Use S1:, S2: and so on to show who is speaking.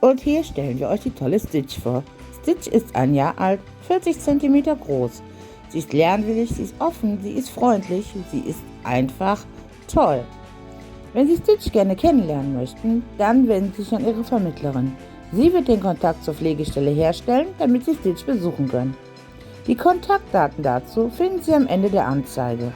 S1: Und hier stellen wir euch die tolle Stitch vor. Stitch ist 1 Jahr alt, 40 cm groß. Sie ist lernwillig, sie ist offen, sie ist freundlich, sie ist einfach toll. Wenn Sie Stitch gerne kennenlernen möchten, dann wenden Sie sich an Ihre Vermittlerin. Sie wird den Kontakt zur Pflegestelle herstellen, damit Sie Stitch besuchen können. Die Kontaktdaten dazu finden Sie am Ende der Anzeige.